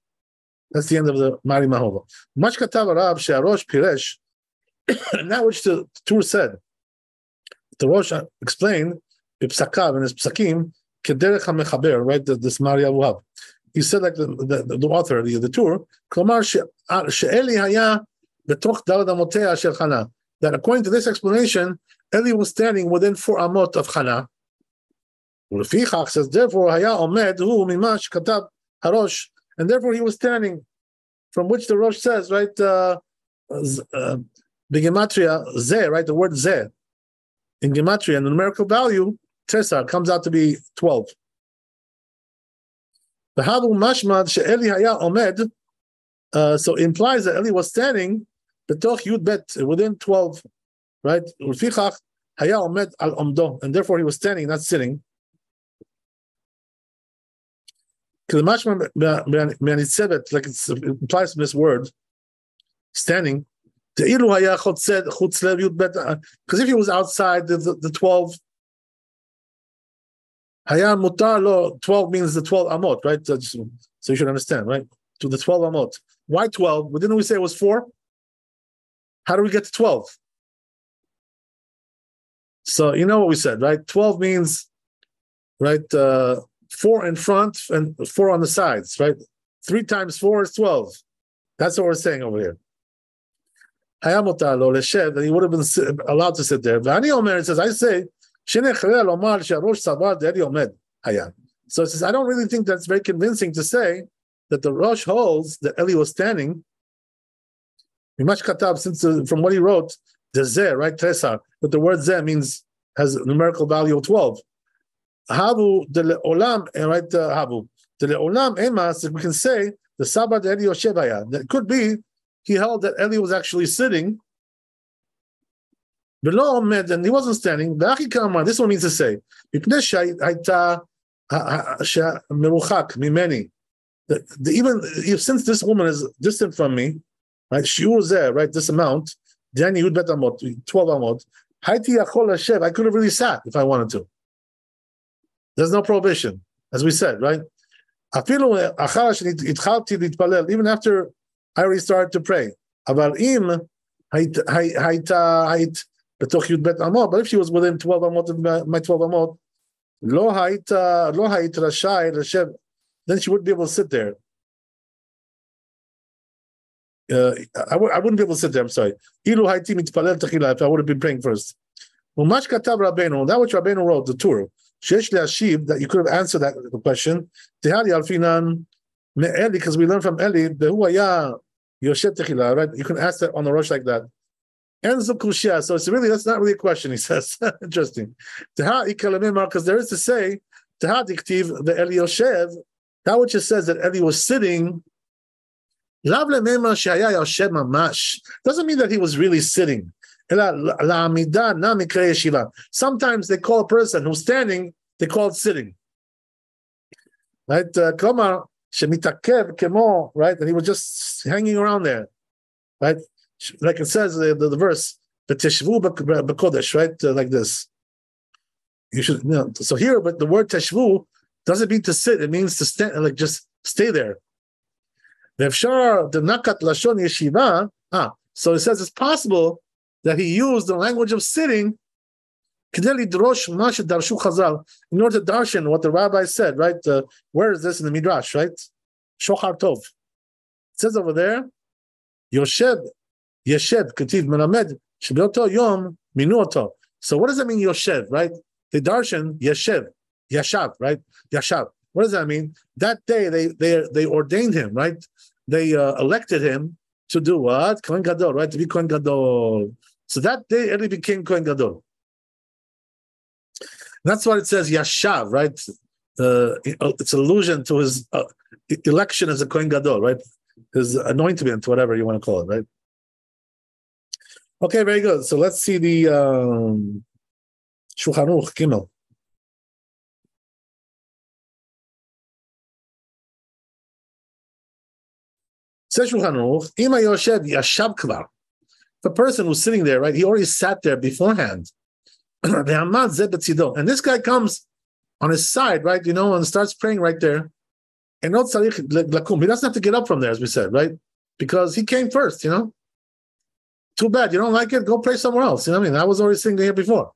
That's the end of the Mari Mahova. Much katav Rav she'arosh piresh, and that which the Tur said, the Rosh explained, Psakav and his Psakim, kederech hamechaber, right? This Mari Avuhav. He said, like the author, the Tur, Klomar she'eli haya betoch dalad amotea shel Chana. That according to this explanation, Eli was standing within 4 amot of Chana. Ulefichach says, therefore haya omed hu mimash katav harosh. And therefore he was standing, from which the Rosh says, right, Begematria, Zeh, right, the word Zeh, in Gematria, and the numerical value, Tesar, comes out to be 12. The Havu Mashmad She'eli Haya Omed, so implies that Eli was standing, Betoch Yud Bet, within 12, right, Ulfichach Haya Omed Al Omdo, and therefore he was standing, not sitting. Like it implies from this word, standing. Because if he was outside the 12, 12 means the 12 amot, right? So you should understand, right? To the 12 amot. Why 12? Didn't we say it was 4? How do we get to 12? So you know what we said, right? 12 means, right, 4 in front and 4 on the sides, right? 3 times 4 is 12. That's what we're saying over here. That he would have been allowed to sit there. It says, I say, so it says, I don't really think that's very convincing to say that the Rosh holds that Eli was standing. Since from what he wrote, the Zeh, right, Tesar, but the word Zeh has a numerical value of 12. Havu de le'olam, right? Havu de le'olam emas. We can say the Sabbath Eli Yoshevaya. That could be he held that Eli was actually sitting. Below Omed, and he wasn't standing. This one means to say, even since this woman is distant from me, right? She was there, right? This amount, then you bet 12 amot. I could have really sat if I wanted to. There's no prohibition, as we said, right? Even after I already started to pray. בתוך י"ב אמות, but if she was within 12 אמות of my 12 אמות, לא היית רשאי לשב, then she wouldn't be able to sit there. I wouldn't be able to sit there, I'm sorry. אילו הייתי מתפלל תחילה, if I would have been praying first. ומה שכתב רבנו, that which Rabbeinu wrote, the Torah, שיש להשיב, that you could have answered that question, תהלי אלפינן מאלי, because we learned from Eli, והוא היה יושב תחילה, right? You can ask that on the rush like that. And so it's really, that's not really a question, he says. Interesting. Because there is to say, the Eli Yoshev, that which it says that Eli was sitting, doesn't mean that he was really sitting. Sometimes they call a person who's standing, they call it sitting. Right? Right? And he was just hanging around there. Right? Like it says the verse, the teshvu b'kodesh, right? Like this. You should, so here, but the word teshvu doesn't mean to sit, it means to stand, like just stay there. So it says it's possible that he used the language of sitting in order to darshan what the rabbi said, right? Where is this in the Midrash, right? Shochar Tov. It says over there, Yoshev, Ketiv, Melamed, Shebeoto Yom, Minuoto. So what does that mean, Yoshev, right? The darshan, Yashav, right? Yashav. What does that mean? That day they ordained him, right? They elected him to do what? Kohen Gadol, right? To be Kohen Gadol. So that day Eli became Kohen Gadol. That's what it says, Yashav, right? It's allusion to his election as a Kohen Gadol, right? His anointment, whatever you want to call it, right? Okay, very good. So let's see the Shulchan Aruch, Gimel. Says Shulchan Aruch, Ima Yoshev Yashav Kvar. The person who's sitting there, right? He already sat there beforehand. And this guy comes on his side, right? And starts praying right there. And not tzarich lakum. He doesn't have to get up from there, as we said, right? Because he came first, Too bad. You don't like it? Go pray somewhere else. You know what I mean? I was already sitting here before.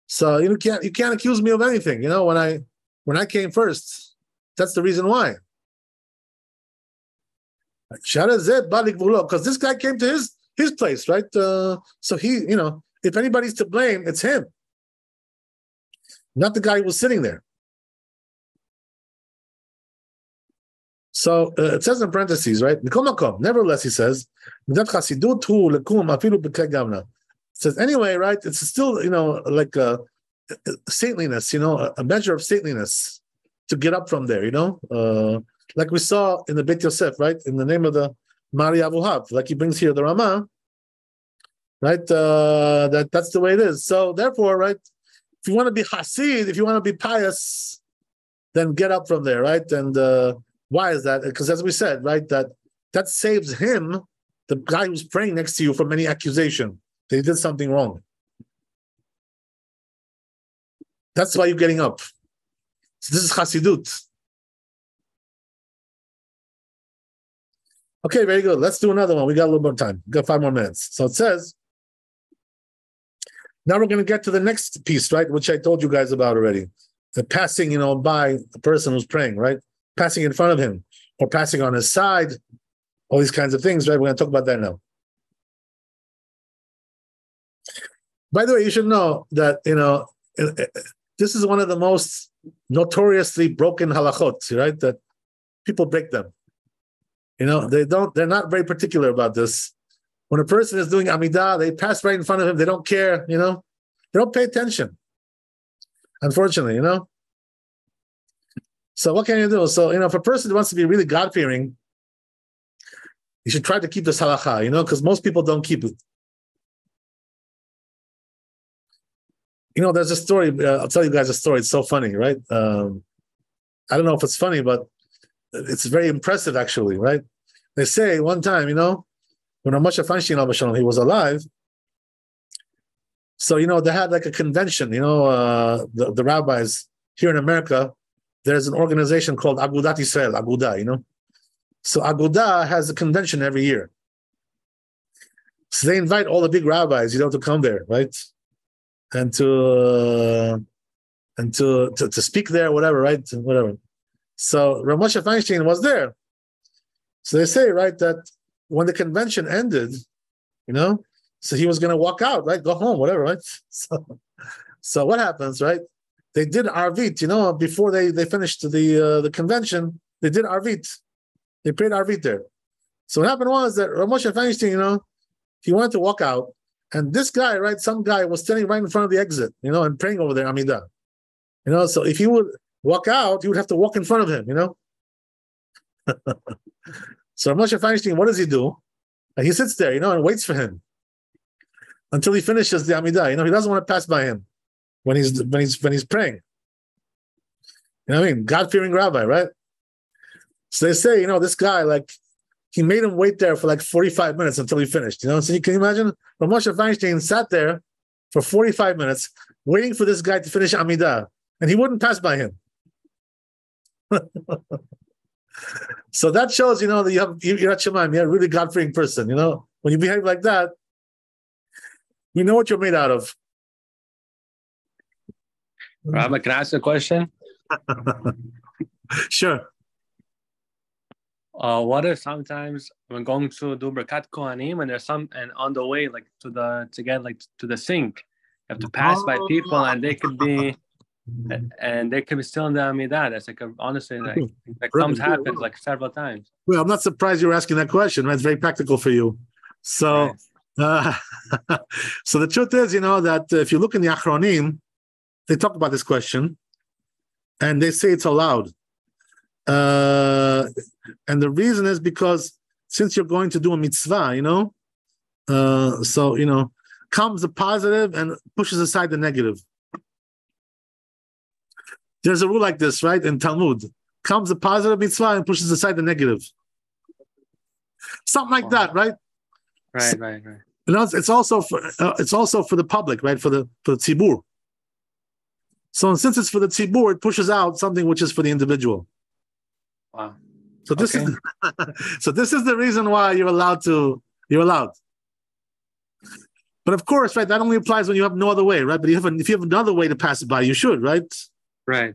So you can't accuse me of anything. When I came first, that's the reason why. Because this guy came to his place, right? So he, if anybody's to blame, it's him, not the guy who was sitting there. So it says in parentheses, right? Nevertheless, he says, it says anyway, right? It's still, like a saintliness, a measure of saintliness to get up from there, like we saw in the Beit Yosef, right? In the name of the Mari Avuhav, like he brings here the Ramah, right? That's the way it is. So therefore, right? If you want to be Hasid, if you want to be pious, then get up from there, right? And why is that? Because as we said, right, that saves him, the guy who's praying next to you, from any accusation that he did something wrong. That's why you're getting up. So this is Hasidut. Okay, very good. Let's do another one. We got a little more time. We got 5 more minutes. So it says, now we're going to get to the next piece, right, which I told you guys about already. The passing, by the person who's praying, right? Passing in front of him or passing on his side, all these kinds of things, right? We're going to talk about that now. By the way, you should know that, this is one of the most notoriously broken halachot, right? That people break them. They're not very particular about this. When a person is doing Amidah, they pass right in front of him. They don't care, they don't pay attention. Unfortunately, So what can you do? So, if a person wants to be really God-fearing, you should try to keep this halakha, because most people don't keep it. There's a story, I'll tell you guys a story. It's so funny, right? I don't know if it's funny, but it's very impressive, actually, right? They say one time, when Moshe Feinstein, he was alive, so, they had like a convention, the rabbis here in America, there's an organization called Agudat Israel, Aguda, So Aguda has a convention every year. So they invite all the big rabbis, to come there, right? And to speak there, whatever, right? Whatever. So Rav Moshe Feinstein was there. So they say, right, that when the convention ended, so he was going to walk out, right? Go home, whatever, right? So what happens, right? They did Arvit, before they finished the convention, they did Arvit. They prayed Arvit there. So what happened was that Rav Moshe Feinstein, he wanted to walk out, and this guy, right, some guy was standing right in front of the exit, and praying over there, Amidah. So if he would walk out, he would have to walk in front of him, So Rav Moshe Feinstein, what does he do? And he sits there, and waits for him until he finishes the Amidah. He doesn't want to pass by him when he's praying. God-fearing rabbi, right? So they say, this guy, like, he made him wait there for like 45 minutes until he finished. So you can imagine Rav Moshe Feinstein sat there for 45 minutes waiting for this guy to finish Amidah, and he wouldn't pass by him. So that shows, that you have Yirat Shamayim, you're a really God-fearing person. When you behave like that, you know what you're made out of. Rabbi, can I ask a question? Sure. What if sometimes when going to do Birkat Kohanim and there's and on the way like to the sink, you have to pass by people and they could be still in the Amidah. That's like honestly that happens like several times. Well, I'm not surprised you're asking that question. Right? It's very practical for you. So, so the truth is, that if you look in the Achronim, they talk about this question, and they say it's allowed. And the reason is because since you're going to do a mitzvah, comes the positive and pushes aside the negative. There's a rule like this, right? In Talmud, comes the positive mitzvah and pushes aside the negative. Something like that, right? Right. It's also for the public, right? For the tzibur. So since it's for the tzibur, it pushes out something which is for the individual. Wow. So this is the reason why you're allowed. But of course, right, that only applies when you have no other way, right? But if you have another way to pass it by, you should, right? Right.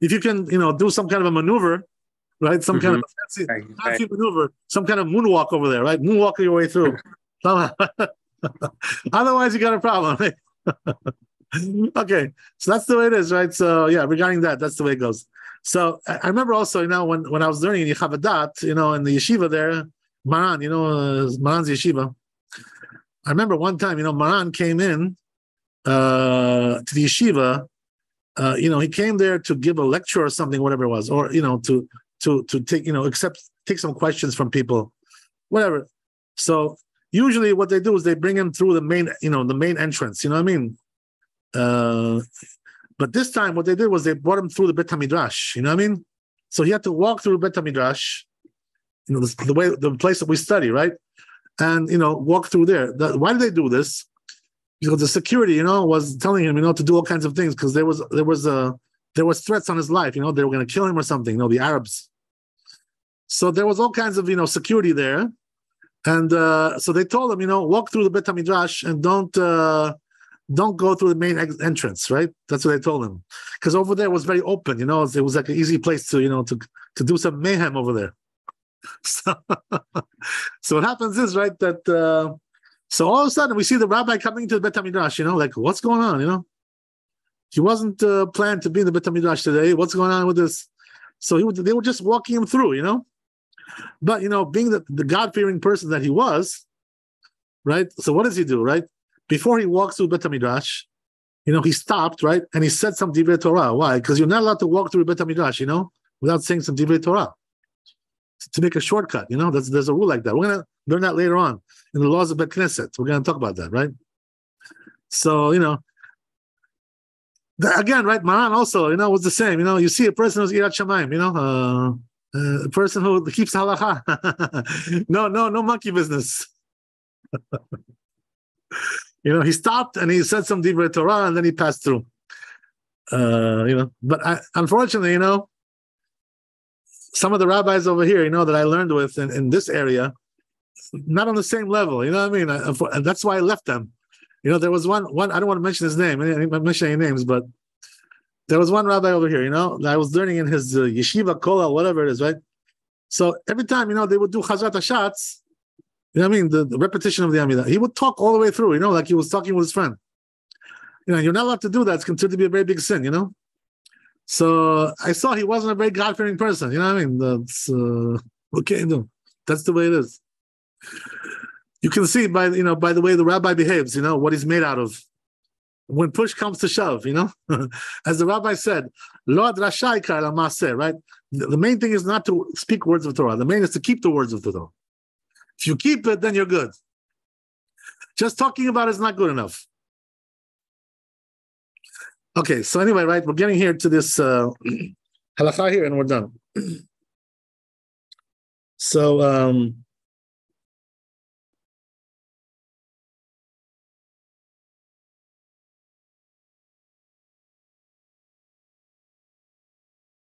If you can, do some kind of a maneuver, right? Some kind of fancy maneuver, some kind of moonwalk over there, right? Moonwalk your way through. Otherwise, you got a problem, right? Okay, so that's the way it is, right? So yeah, regarding that, that's the way it goes. So I remember also, when I was learning in Yechavadat, in the yeshiva there, Maran, Maran's yeshiva. I remember one time, Maran came in to the yeshiva. He came there to give a lecture or something, whatever it was, or to take take some questions from people, whatever. So usually what they do is they bring him through the main entrance. You know what I mean? But this time, what they did was they brought him through the Bet HaMidrash. You know what I mean? So he had to walk through Bet HaMidrash, the place that we study, right? And walk through there. Why did they do this? Because the security, was telling him, to do all kinds of things because there was threats on his life. They were going to kill him or something. The Arabs. So there was all kinds of security there, and so they told him, walk through the Bet HaMidrash and don't go through the main entrance, right? That's what they told him. Because over there was very open, it was like an easy place to do some mayhem over there. So what happens is, right, that so all of a sudden we see the rabbi coming to the Bet HaMidrash, like, what's going on, He wasn't planned to be in the Bet HaMidrash today. What's going on with this? So they were just walking him through, But, being the God-fearing person that he was, right? So what does he do, right? Before he walks through Bet HaMidrash, he stopped, right? And he said some Divrei Torah. Why? Because you're not allowed to walk through Bet HaMidrash, without saying some Divrei Torah. To make a shortcut, there's a rule like that. We're going to learn that later on in the laws of Bet Knesset. We're going to talk about that, right? So, again, right? Maran also, was the same. You see a person who's Yirat Shamayim, a person who keeps halacha. No monkey business. He stopped and he said some Divrei Torah and then he passed through. But unfortunately, some of the rabbis over here, that I learned with in this area, not on the same level. You know what I mean? And that's why I left them. You know, there was one. I don't want to mention his name. I didn't mention any names, but there was one rabbi over here. You know, I was learning in his yeshiva, kollel, whatever it is, right? So every time, you know, they would do Chazrat Hashatz. You know what I mean? The repetition of the Amidah. He would talk all the way through. You know, like he was talking with his friend. You know, you're not allowed to do that. It's considered to be a very big sin. You know. So I saw he wasn't a very God-fearing person. You know what I mean? That's what can you do? That's the way it is. You can see by the way the rabbi behaves, you know, what he's made out of. When push comes to shove, you know, as the rabbi said, Lo adrashai kar la maaseh, right? The main thing is not to speak words of Torah. The main is to keep the words of the Torah. If you keep it, then you're good. Just talking about it is not good enough. Okay, so anyway, right, we're getting here to this halakha here, and we're done. So,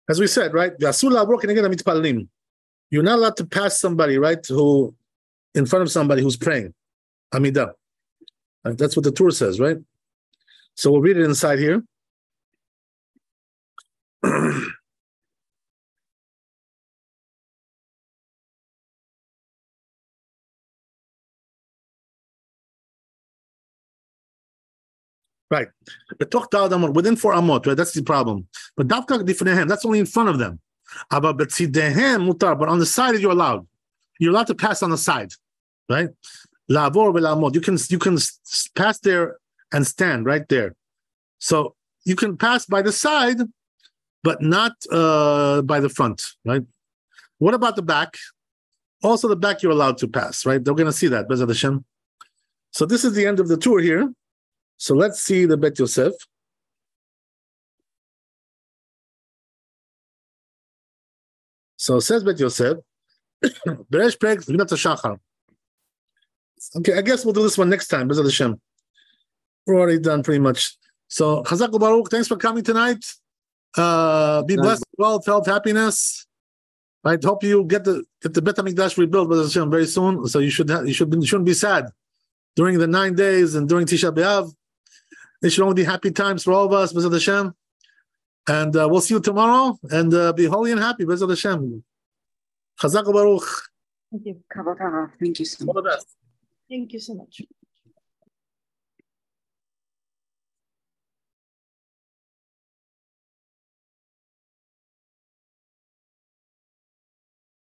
as we said, right, you're not allowed to pass somebody, right, who in front of somebody who's praying. Amidah. That's what the Torah says, right? So we'll read it inside here. Right. Within 4 amot, right? That's the problem. But that's only in front of them. But on the side you're allowed. You're allowed to pass on the side, right? You can pass there and stand right there. So you can pass by the side, but not by the front, right? What about the back? Also, the back you're allowed to pass, right? They're going to see that, Bezat Hashem. So this is the end of the tour here. So let's see the Bet Yosef. So says Bet Yosef, Beresh Perek Zvinat HaShachar. Okay, I guess we'll do this one next time, Bezat Hashem. We're already done pretty much. So Chazak u'Baruch, thanks for coming tonight. Be blessed, wealth, health, happiness. Right? Hope you get the Bet HaMikdash rebuilt, Bezat Hashem, very soon. So you shouldn't be sad during the 9 days and during Tisha B'Av. It should only be happy times for all of us, Bezat Hashem. And we'll see you tomorrow. And be holy and happy, Bezat Hashem. Chazak u'Baruch. Thank you. Thank you so much. All the best. Thank you so much.